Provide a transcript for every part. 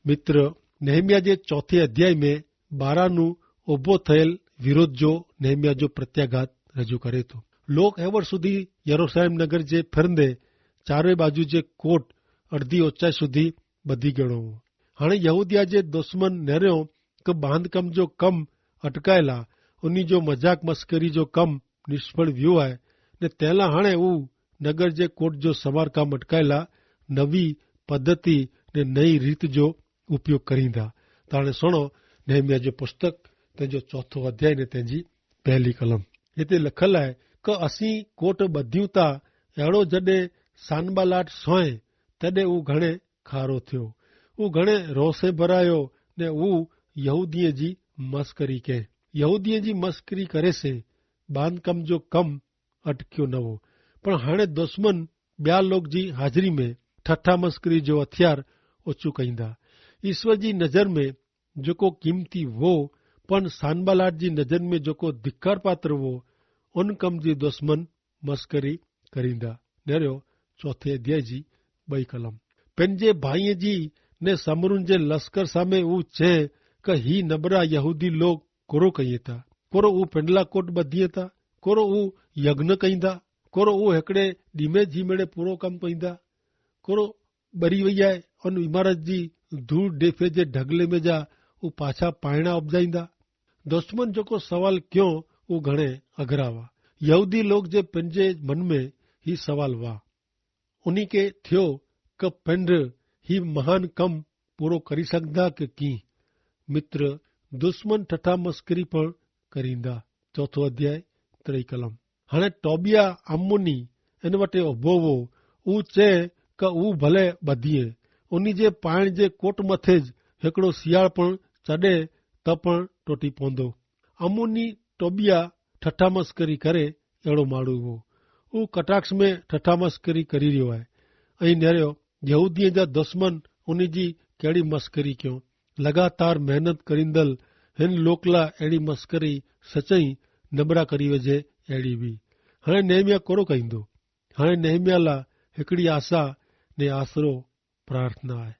मित्र Nehemiah जे चौथे अध्याय में 12 उभो थयल विरोध जो नेहमिया जो प्रत्याघात रजू करे थो। लोग एवर सुधी यरूशलेम नगर जे फिरंदे चारे बाजू जे कोट अर्धी ऊंचाई सुधी बधी गयो हो। हाणे यहूदिया जे दुश्मन नेरियो कि बांधकम जो कम अटकायला उन्ही जो मजाक मस्करी जो कम निष्फल वियो है ने तेला हाणे ऊ नगर जे कोट जो समारकाम अटकायला नवी पद्धति ने नई रीत जो उपयोग करींदा। त हाणे सुनो नेहमिया जो पुस्तक तेजो चौथो अध्याय ने तेजी पहली कलम। हिते लिखल है कि असीं कोट ॿधियूं था अहिड़ो जॾहिं सानबालाट सोए तॾहिं ऊ घणे खारो थियो। ऊ घणे रोसे भरायो ने ऊ यहूदीअ जी मस्करी कई। यहूदीअ जी मस्करी करे से बांधकम जो कम अटकियो न हो। पर हाणे दुश्मन ॿिया लोग जी हाज़िरी में ठठा मस्करी जो हथियार ओचू कईंदा। ईश्वर जी नज़र में जेको कीमती वो पण सानबालाट जी नज़र में जेको धिक्कार पात्र वो उन कम जी दुश्मन मस्करी करींदा। नेरियो चौथे अध्याय जी 2 कलम। पंहिंजे भाईअ जी ने समरुन जे लश्कर सामे ऊ चए कि ही नबरा यहूदी लोग कोरो कईं था। कोरो ऊ पिंडला कोट ॿधिए था। कोरो ऊ यज्ञ कईंदा। कोरो ऊ हिकिड़े ॾीमे झीमेड़े पूरो कमु कईंदा। कोरो ॿरी वई आहे उन इमारत जी धूड़ डेफे जे ढगले में जा ऊ पाछा पाइणा उपजाईंदा। दुश्मन जेको सवाल क्यों ऊ घणे अघरा हुआ। यहूदी लोग जे पंहिंजे मन में ही सवाल हुआ। उन्ही के थियो कि पिंड ही महान कम पूरो करी सघंदा कि की। मित्र दुश्मन ठठा मस्करी पण करींदा। चौथो अध्याय 3 कलम। हाणे टोबिया अम्मोनी इन वटे उभो हो। ऊ चए कि ऊ भले ॿधिए। उन्ही जे पाइण जे कोट मथे हिकिड़ो सियाड़ पण चढ़े त पण टुटी पवंदो। अम्मोनी टोबिया ठठा मस्करी करे अहिड़ो माण्हू हो। ऊ कटाक्ष में ठठा मस्करी करी रहियो आहे। ऐं नेरियो यहूदीअ जा दुश्मन उन्ही जी कहिड़ी मस्करी कयो। लगातार मेहनत करींदल हिन लोक लाइ अहिड़ी मस्करी सचई नबरा करी वञे अहिड़ी हुई। हाणे नेहमिया कोरो कईंदो। हाणे नेहमिया लाइ हिकिड़ी आशा ने आसरो प्रार्थना आहे।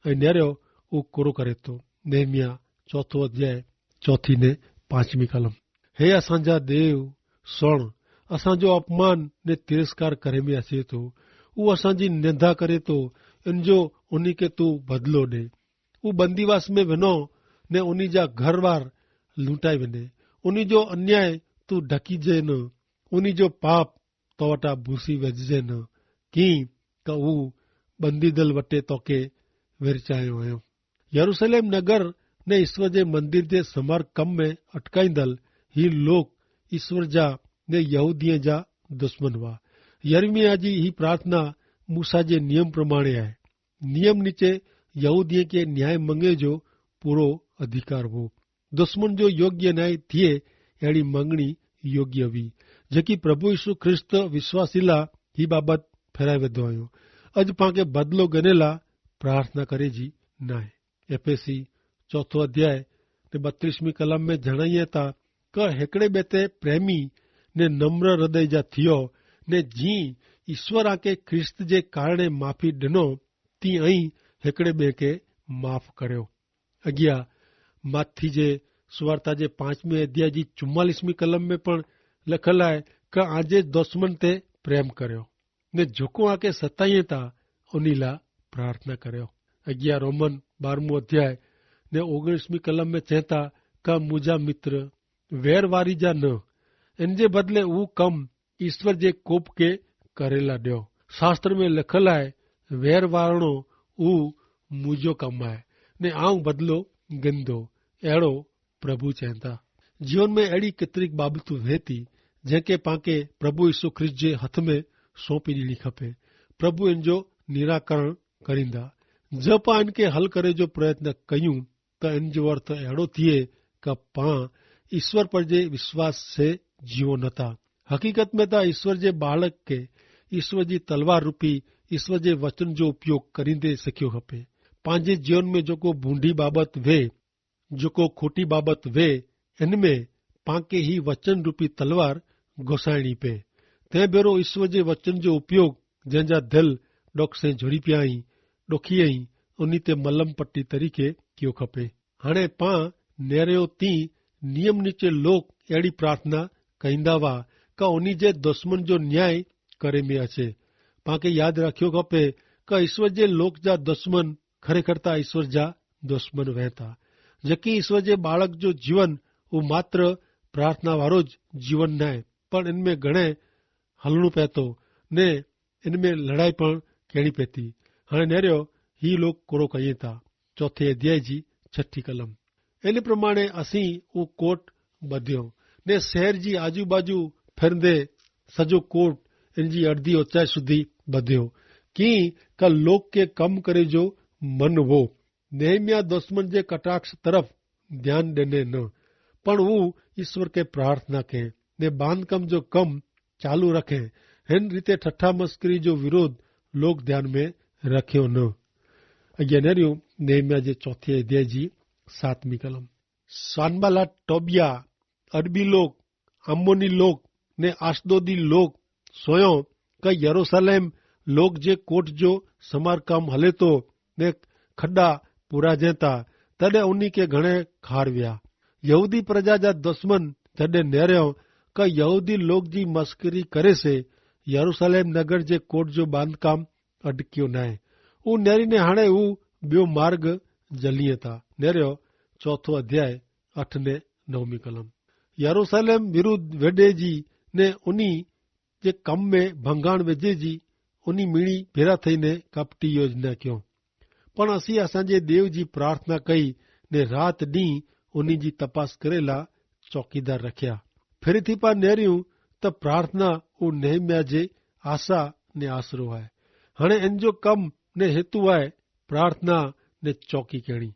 ऐं नेरियो ऊ कोरो करे थो। नेहमिया चौथो अध्याय 4 ने 5 कलम। हे असांजा देव सुण, असांजो अपमान ने तिरस्कार करे में अचे थो। ऊ असांजी निंदा करे थो। इन जो उन्ही के तू बदलो ॾे। ऊ बंदीवास में वञो ने उन्ही जा घर वार लूटाए वञे। उन्ही जो अन्याय तू ढकीजे न। उन्ही जो पाप तो वटा भूसी वेझजे न। की त ऊ बंदीदल वटे तोखे विरचायो आहियो। यरूशलेम नगर ने ईश्वर जे मंदिर जे समार कम में अटकाईंदल ही लोग ईश्वर जा ने यहूदीअ जा दुश्मन हुआ। यर्मिया जी ही प्रार्थना मूसा जे नियम प्रमाणे आहे। नियम नीचे यहूदीअ के न्याय मंगे जो पूरो अधिकार हो। दुश्मन जो योग्य न्याय थिए अहिड़ी मंगणी योग्य हुई जेकी प्रभु यीशु ख्रिस्त विश्वासी ला ही बाबत फेराए वेंदो आहियो। अॼु पाण खे बदिलो ॻणे ला प्रार्थना करे जी न आहे। एफएसी चौथो अध्याय ने 32 कलम में जणाइए था कि हिकिड़े ॿिए ते प्रेमी ने नम्र हृदय जा थियो ने जी ईश्वर आके ख्रिस्त जे कारणे माफ़ी ॾिनो तीअं ई हिकिड़े ॿिए खे माफ़ करियो। अॻियां माथी जे सुवार्ता जे 5वें अध्याय जी 44 कलम में पण लिखल आहे कि आजे दुश्मन ते प्रेम करियो ने जेको आके सताईं था उन लाइ प्रार्थना करियो। अॻियां रोमन 12 अध्याय ने 19 कलम में चए था कि मुंहिंजा मित्र वैर वारी जा न, इन जे बदिले ऊ कम ईश्वर जे कोप के करेला ॾियो। शास्त्र में लिखल आहे वैर वारणो ऊ मुंहिंजो कमु आहे ने आऊं बदिलो गिंदो। अहिड़ो प्रभु चवनि था। जीवन में अहिड़ी केतिरी बाबतूं वे थी जंहिंखे पाण प्रभु यीशु ख्रिस्त जे हथ में सौंपी ॾियणी खपे। प्रभु इन जो निराकरण करींदा। जब पाण इनखे हल करे जो प्रयत्न कयूं त इन जो अर्थ अहिड़ो थिए कि पाण ईश्वर पर जे विश्वास से जीवो नथा। हक़ीक़त में त ईश्वर जे बालक के ईश्वर जी तलवार रूपी ईश्वर जे वचन जो उपयोग करींदे सिखियो खपे। पंहिंजे जीवन में जेको बूंडी बाबत वे, जेको खोटी बाबत वे, इनमें पाण खे ही वचन रूपी तलवार घुसाइणी पए। तंहिं भेरो ईश्वर जे वचन जो उपयोग जंहिंजा दिल ॾुख से जुड़ी पिया आहिनि, ॾुखी आहिनि, उन्ही ते मलम पट्टी तरीक़े कयो खपे। हाणे पां नेरियो तीं नियम नीचे लोग अहिड़ी प्रार्थना कईंदा हुआ का उन्ही जे दुश्मन जो न्याय करे में अचे। पां खे यादि रखियो खपे का ईश्वर जे लोक जा दुश्मन खरेखर त ईश्वर जा दुश्मन वह था। जबकि ईश्वर जे बालक जो जीवन वो मात्र प्रार्थना वारो ज जीवन न आहे, पण इनमें घणे हलणो पए थो ने इनमें लड़ाई पण कहिड़ी पए थी। हाणे नेरियो ही लोग कोड़ो कयूं था। चौथे अध्याय जी 6 कलम। इन प्रमाणे असीं वो कोट ॿधियो ने शहर जी आजू बाजू फिरंदे सॼो कोट इन जी अर्धी ऊंचाई सुधी ॿधियो की का लोक के कम करे जो मन वो। नेहमिया दुश्मन जे कटाक्ष तरफ ध्यान ॾिने न, पण वो ईश्वर के प्रार्थना के ने बांधकम जो कम चालू रखे। हिन रीते ठट्ठा मस्करी जो विरोध लोग ध्यान में रखियो न। अॻियां नेरियूं नेहमिया जे चौथे अध्याय जी 7वीं कलम। सानबालात टोबिया अरबी लोग, अम्मोनी लोग ने आशदोदी लोग सोयो का यरूशलेम लोग जे कोट जो समारकाम हले तो ने खड्डा पूरा जेता तॾहिं उन्ही के घणे खार विया। यहूदी प्रजा जा दुश्मन जॾहिं नेरियो का यहूदी लोग जी मस्करी करे से यरूशलेम नगर जे कोट जो बांधकाम अटकियो न आहे। ऊ नेरीने हाणे ऊ ॿियो मार्ग जलीअ था। नेरियो चौथो अध्याय 8 ने 9वीं कलम। यरूशलेम विरुद्ध वेडे जी ने उन्ही जे कम में भंगाण विझे जी उन्ही मीणी भेरा थईने कपटी योजना कयो। पण असीं असांजे देव जी प्रार्थना कई ने रात ॾींहुं उन्ही जी तपास करेला चौकीदार रखिया। फिर थी पा नेरियूं त प्रार्थना ऊ नेहमिया जे आशा ने आसरो आहे। हाणे इन जो कम ने हेतु आहे प्रार्थना ने चौकी कहिड़ी।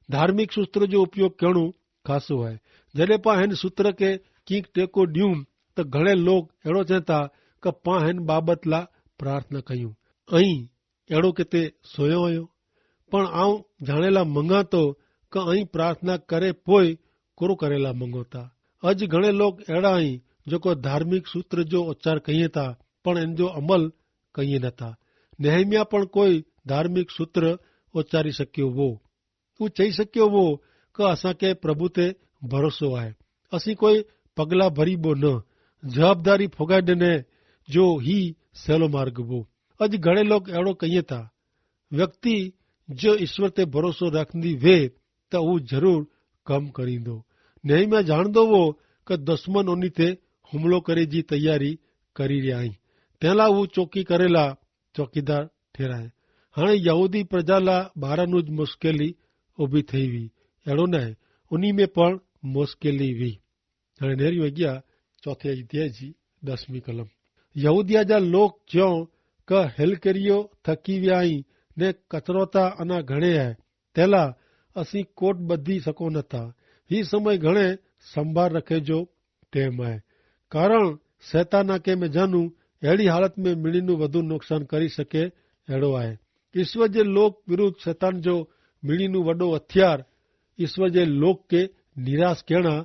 धार्मिक सूत्र जो उपयोग करणो खासो आहे। जॾहिं पां हिन सूत्र के कीक टेको ॾियूं त घणे लोग अहिड़ो चवनि था कि पां हिन बाबत ला प्रार्थना कयूं ऐं अहिड़ो किथे सोयो आहियो। पण आऊं जाणेला मंगा तो कि ऐं प्रार्थना करे पोइ कोरो करेला मंगो था। अॼु घणे लोग अहिड़ा आहिनि जेको धार्मिक सूत्र जो उच्चार कईं था पण इन जो अमल कईं नथा। नेहमिया पण कोई धार्मिक सूत्र उच्चारी सकियो वो। हू चई सकियो वो कि असांखे प्रभु ते भरोसो आहे। असीं कोई पगला भरीबो न, जवाबदारी फुगाए ॾिने जो ही सवलो मार्ग वो। अॼु घणे लोग अहिड़ो कईं था। व्यक्ति जो ईश्वर ते भरोसो रखंदी वे त हू ज़रूर कम करींदो। नेहमिया ॼाणंदो वो कि दुश्मन उन्ही ते हुमिलो करे जी तैयारी करी रहिया आहिनि। तंहिं लाइ हू चौकी करेला चौकीदार ठहिराए। हाणे यहूदी प्रजा लाइ ॿारनि ज मुश्किली उभी थी हुई। अहिड़ो न आहे, उन्ही में पण मुश्किली हुई। हाणे नेरियूं अॻियां चौथे अध्याय जी 10वीं कलम। यहूदिया जा लोग चयो कि हिलकरियो थकी विया आहियूं ने कचरो त अञा घणे आहे। तंहिं लाइ असीं कोट ॿधी सघूं नथा। ही समय घणे संभाल रखे जो टाइम आहे। कारण शैतान के में जानू अहिड़ी हालत में मिणीनु वधु नुक़सान करी सके अहिड़ो आहे। ईश्वर जे लोक विरुद्ध शैतान जो मिणीनु वॾो हथियार ईश्वर जे लोक के निराश करणा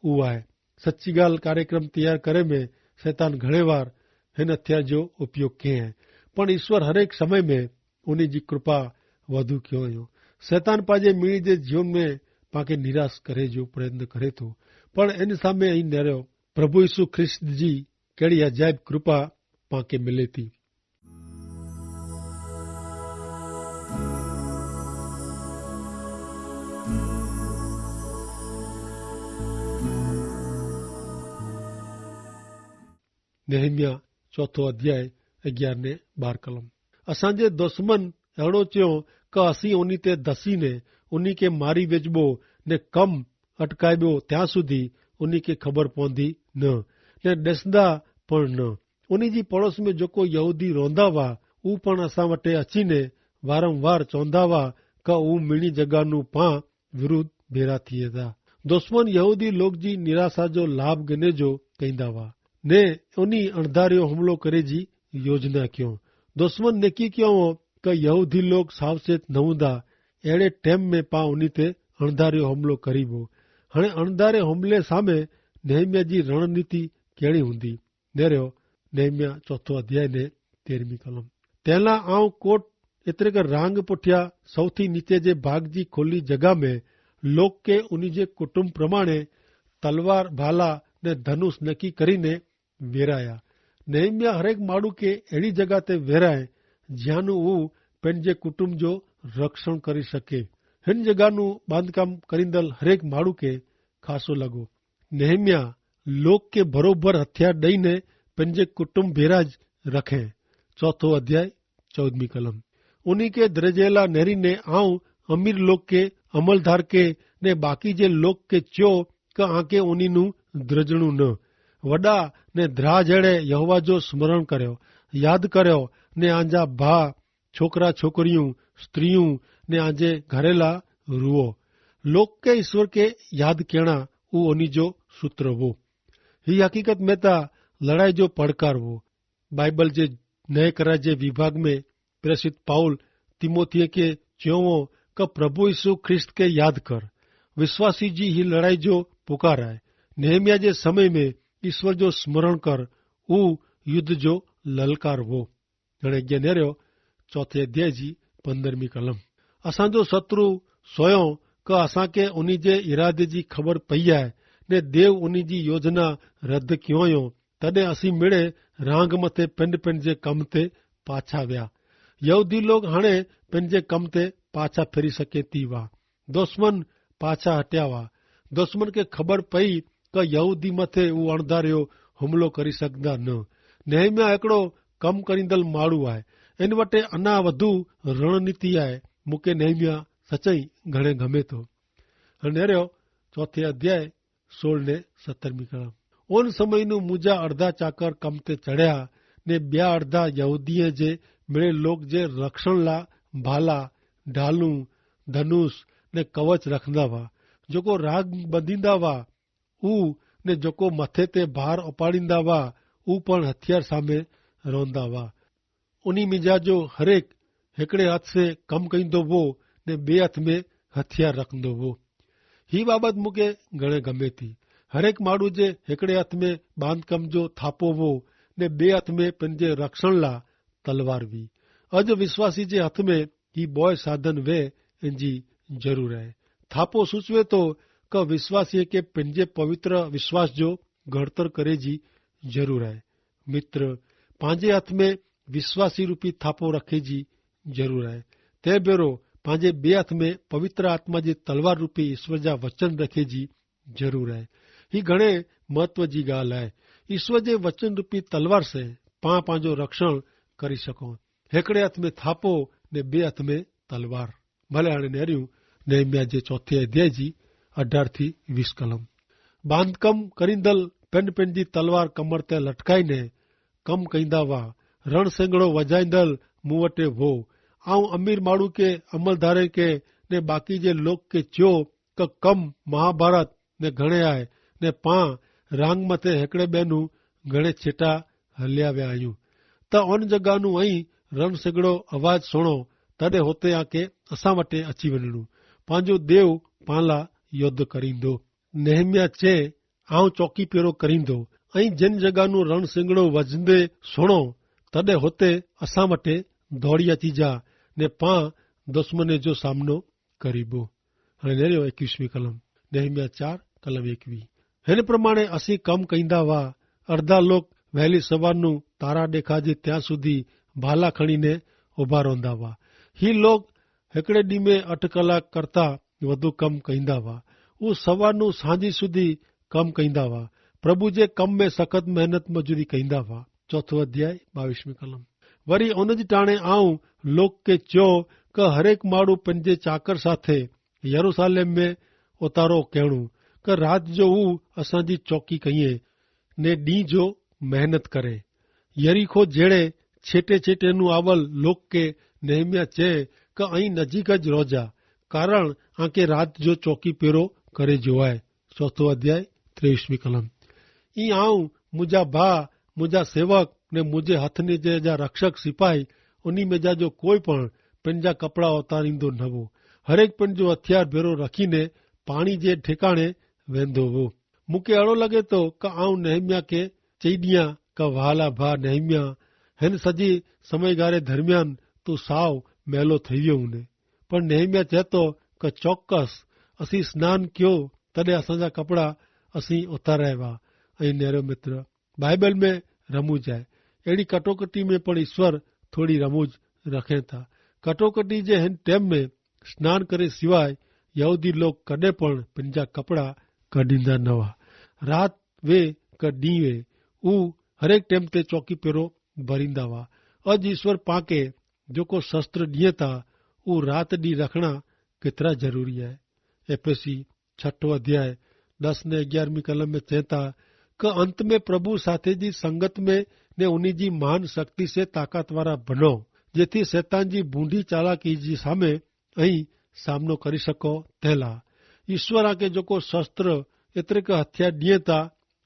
उहो आहे। सची ॻाल्हि कार्यक्रम तैयार करे में शैतान घणे बार हिन हथियार जो उपयोग कयो आहे। पण ईश्वर हरेक समय में उन्ही जी कृपा वधू कयो हुयो। शैतान पंहिंजे मीणी जे जीवन में पांखे निराश करे जो प्रयत्न करे थो। पण इन सां ई नेरियो प्रभु यीशु ख्रिस्त जी कहिड़ी अजायब कृपा पांखे मिले थी। नेहमिया चौथो अध्याय 11 ने 12 कलम। असांजे दुश्मन अहिड़ो चयो कि असीं उन्ही ते धसी ने उन्ही के मारी विझबो ने कम अटकाइबो त्यां सुधी उन्ही के ख़बर पवंदी न ने ॾिसंदा पण न। उन्ही जी पड़ोस में जेको यहूदी रहंदा हुआ ऊ पण असां वटि अची ने वारंवार चवंदा हुआ कि ऊ मिणी जॻह नू पां विरुद्ध भेरा थिए था। दुश्मन यहूदी लोग जी निराशा जो लाभ गिने जो कईंदा हुआ ने उन्ही अणधारियो हमलो करे जी योजना कयो। दुश्मन नेकी कयो कि यहूदी लोग सावचेत न हूंदा अहिड़े टाइम में पां उन्ही ते अणधारियो हमलो करीबो। हाणे अणधारे हमले सामे नेहमिया जी रणनीति कहिड़ी हूंदी। नेरियो नेहमिया चौथो अध्याय ने 13वीं कलम। तंहिं लाइ आऊं कोट एतिरे कर रांग पुठिया सौथी नीचे जे भाग जी खोली जगह में लोक के उन्ही जे कुटुंब प्रमाणे तलवार भाला ने धनुष नक्की करीने वेराया। नेहमिया हरेक माण्हू खे अहिड़ी जगह ते वेराए જ્યાંનું હू पंहिंजे कुटुंब जो रक्षण करी सके। हिन जगहનું બાંધકામ કરીંदल हरेक माण्हू खे खासो लॻो। नेहमिया लोक के बरोबर हथियार ॾेईने पंहिंजे कुटुंब भेरा रखे। चौथो अध्याय 14वीं कलम। उन्हीं के दरजेला नेरीने आऊं अमीर लोग के अमलदार के ने बाकी जे लोग के चयो क आके उन्हीं द्रजणु न। वॾा ने द्रा जड़े यहोवा जो स्मरण कर्यो, याद कर्यो ने आंजा भा छोकरा छोकरियों स्त्रियों ने आंजे घरेला रुओ। लोक के ईश्वर के याद कहना ऊ उन्हीं जो सूत्र वो। ही हकीकत में ता लड़ाई जो पड़कार वो। बाइबल जे नए करार जे विभाग में प्रेषित पाउल तिमोथी के च्योवो क प्रभु यीशु ख्रिस्त के याद कर। विश्वासी जी ही लड़ाई जो पुकार है। नेहमिया जे समय में ईश्वर जो स्मरण कर ऊ युद्ध जो ललकार वो। हाणे अॻियां नेरियो चौथे अध्याय जी 15वीं कलम। असांजो शत्रु सोयो क असांखे उन्हीं जे इरादे जी ख़बर पई आहे ने देव उन्हीं जी योजना रद्द कयो हुयो। तॾहिं असीं मिड़े रांग मथे पंहिंजे कम ते पाछा विया। यहूदी लोग हाणे पंहिंजे कम ते पाछा फिरी सके थी हुआ। दुश्मन पाछा हटिया हुआ। दुश्मन खे ख़बर पई क यहूदी मथे हू अणधारियो हुमिलो करी सघंदा न। नेहमिया हिकिड़ो कम करींदल माण्हू आहे। इन वटि अञा वधू रणनीति आहे। मूंखे नेहमिया सचई घणे गमे थो। नेरियो चौथे अध्याय 16 ने 17वीं कलम। उन समय मुंहिंजा अर्धा चाकर कम ते चढ़िया ने ॿिया अर्धा यहूदीअ जे मिड़े लोग जे रक्षण लाइ भाला ढालूं धनुष ने कवच रखंदा हुआ। जेको राग ॿधींदा हुआ ऊ ने जेको मथे ते भार उपाड़ींदा हुआ ऊ पण हथियार सामे रहंदा हुआ। उन्हीं मिजाज जो हरेक हिकिड़े हथ से कम कईंदो वो ने ॿिए हथ में हथियार रखंदो वो। ही बाबत मूंखे घणे गमे थी। हरेक माण्हू जे हिकिड़े हथ में बांधकम जो थापो वो ने ॿिए हथ में पंहिंजे रक्षण लाइ तलवार हुई। अॼु विश्वासी जे हथ में ही बोय साधन वे इनजी ज़रूर आहे। थापो सूचवे थो क विश्वासीअ खे पंहिंजे पवित्र विश्वास जो घड़तर करे जी ज़रूर आहे। मित्र पंहिंजे हथ में विश्वासी रूपी थापो रखे जी ज़रूर आहे। तंहिं भेरो पंहिंजे ॿिए हथ में पवित्र आत्मा जी तलवार रूपी ईश्वर जा वचन रखे जी ज़रूर आहे। ही घणे महत्व जी ॻाल्हि आहे। ईश्वर जे वचन रूपी तलवार से पां पंहिंजो रक्षण करी सघूं। हिकिड़े हथ में थापो ने ॿिए हथ में तलवार। भले हाणे नेरियूं नेहमिया जे चौथे अध्याय जी 18 थी 20 कलम। बांधकम करींदल पंहिंजी तलवार कमर ते लटकाईने कम कईंदा हुआ। रण सिंगड़ो वजाईंदल मूं वटि हो। ऐं अमीर माण्हू के अमलदारे के ने बाक़ी जे लोग के चयो क कम महाभारत ने घणे आहे ने पां रांग मथे हिकिड़े ॿिए घणे छिटा हलिया विया आहियूं त उन जॻह ऐं रण सिगड़ो आवाज़ सुणो तॾहिं हुते आके असां वटि अची वञणो। पंहिंजो देव पाण लाइ युद्ध करींदो। नेहमिया चए आऊं चौकी पेरो करींदो ऐं जिन जॻह रण सिंगड़ो वजंदे सुणो तॾहिं हुते असां वटि दौड़ी अची जा ने पां दुश्मन जो सामनो करीबो। हाणे नेरियो 21वीं कलम। नेहमिया 4 कलम 21। हिन प्रमाणे असीं कम कईंदा हुआ। अर्धा लोग वहेली सवारनु तारा ॾेखारिजे ત્યાં સુધી भाला खणीने उभा रहंदा हुआ। ही लोग हिकिड़े ॾींहं में 8 कलाक करता वधु कम कईंदा हुआ। हू सवारनु सांझी સુધી कम कईंदा हुआ। प्रभु जे कम में सख़्त मेहनत मजूरी कईंदा हुआ। चौथो अध्याय 22वीं कलम। वरी उन जी टाणे आऊं लोक के चयो क हरेक माण्हू पंहिंजे चाकर साथे यरूशलेम में उतारो करणो क रात जो हू असांजी चौकी कईं ने ॾींहं जो मेहनत करे। यरीखो जहिड़े छेटे छेटे आवल लोक के नेहमिया चए क ऐं नजीक ज रोजा कारण आके रात जो चौकी पेरो करे जो आहे। चौथो अध्याय 23वीं कलम। ई आऊं मुंहिंजा भाउ मुंहिंजा सेवक ने मुंहिंजे हथनि जे जा रक्षक सिपाही उन्ही में जा जो कोई पण पंहिंजा कपिड़ा उतारींदो न हो। हरेक पंहिंजो हथियार भेरो रखीने पाणी जे ठिकाणे वेंदो हो। मूंखे अहिड़ो लॻे थो क आऊं नेहमिया खे चई ॾियां क वाला भाउ नेहमिया हिन सॼी समयगारे दरमियान तूं साव મેલો થઈ ગયો હું ને. પણ નેહમ્યા ચહેતો કે ચોક્કસ અસી સ્નાન કયો તને અસાંજા કપડા અસી ઉતારાવ્યા. અહીં નેરો મિત્ર बाइबल में रमूज है. अड़ी कटोकटी में पण ईश्वर थोड़ी रमूज रखे था. कटोकटी जे हिन टाइम में स्नान करे सिवाय यहूदी लोग कदे पण पंहिंजा कपड़ा कढींदा न हुआ. रात वे क ॾींहुं वे ऊ हरेक टाइम ते चौकी पेरो भरींदा हुआ. अज ईश्वर पाके जेको शस्त्र ॾिए था ऊ रात ॾींहुं रखना केतिरा जरूरी है. एफएसी 6 अध्याय 10 ने 11वीं कलम में चेता कि अंत में प्रभु साथे जी संगत में ने उन्हीं जी महान शक्ति से ताकतवारा बनो जेथी शैतान जी बूंढी चालाकी जी सामे अहीं सामनो करी सको. तेला ईश्वर आके जेको शस्त्र एतरे के हथियार दिए था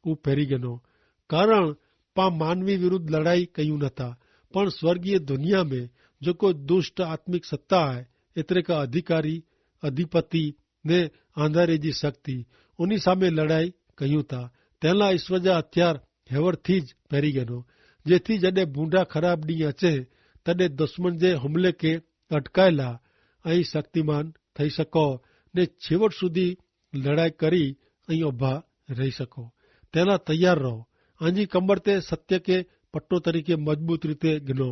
ऊ पहरी गनो. कारण पा मानवी विरुद्ध लड़ाई कयूं नथा पण स्वर्गीय दुनिया में जेको दुष्ट आत्मिक सत्ता है एतरे का अधिकारी अधिपति ने आंधारे जी शक्ति उन्हीं सामे लड़ाई कयूं था. तेला ईश्वर जा हथियार हेवर थी ज पहरी गनो जेथी जडे बूंढा खराब डी अचे तडे दुश्मन जे हमले के अटकायला अहीं शक्तिमान थई सको ने छेवट सुधी लड़ाई करी अहीं उभा रही सको. तेला तैयार रहो. आंजी कमर ते सत्य के पट्टो तरीके मजबूत रीते गिनो.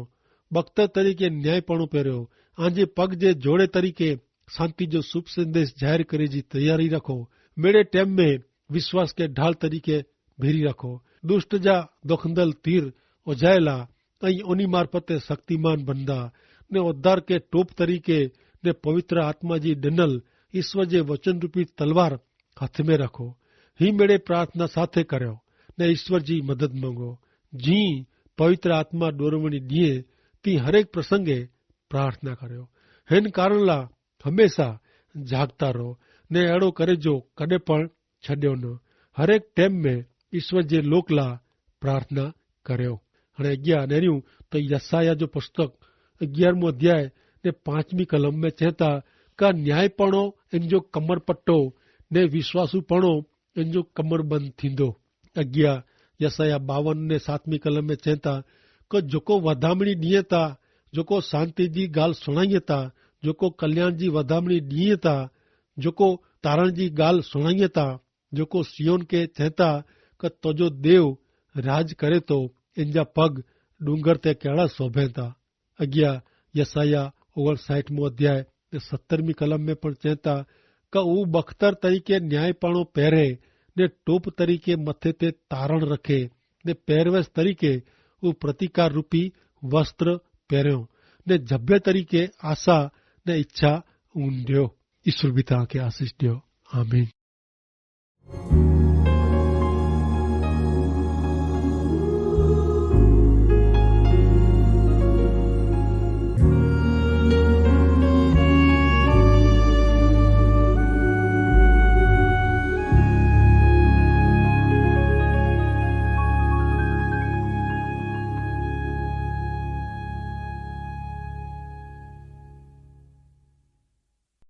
बख्तर तरीके न्यायपणो पहरियो. आंजे पग जे जोड़े तरीके शांति जो शुभ संदेश जाहिर करे जी तैयारी रखो. मेरे टाइम में विश्वास के ढाल तरीके भेरी रखो. दुष्ट जा दुखंदल तीर उजायला अहीं उन्हीं मार्फते शक्तिमान बंदा ने उद्धार के टोप तरीके ने पवित्र आत्मा जी डिनल ईश्वर जे वचन रूपी तलवार हाथ में रखो. ही मेरे प्रार्थना साथे करो ने ईश्वर जी मदद मांगो. जी पवित्र आत्मा डोरवणी दिए ती हरेक प्रसंगे प्रार्थना करो. हिन कारण ला हमेशा जागता रहो ने अड़ो करे जो कदे पण छड्यो न. हरेक टाइम में ईश्वर जे लोक ला प्रार्थना करो. हणे 11 नेरियूं तो यसाया जो पुस्तक 11मो अध्याय ने 5वीं कलम में चेता का न्यायपणो इन जो कमर पट्टो ने विश्वासूपणो इन जो कमर बंद थींदो. 11 यसाया 52 ने 7वीं कलम में चेता कि जोको वधामणी ॾिए था जोको शांति जी गाल सुणाईए था जोको कल्याण जी वधामणी ॾिए था जोको तारण जी गाल सुणाईए था जोको सियोन के चेता कि तुझो देव राज करे तो इन जा पग डूंगर ते कहिड़ा शोभे था. 11 यसाया 59मो अध्याय 17वीं कलम में पण चेता कि ऊ बख्तर तरीके न्यायपणो पहिरे ने टोप तरीके मथे ते तारण रखे ने पैरवेश तरीके ऊ प्रतिकार रूपी वस्त्र पहिरियो ने जभे तरीके आशा ने इच्छा ऊंधियो. ईश्वर भी तव्हांखे आशीष ॾियो. आमीन.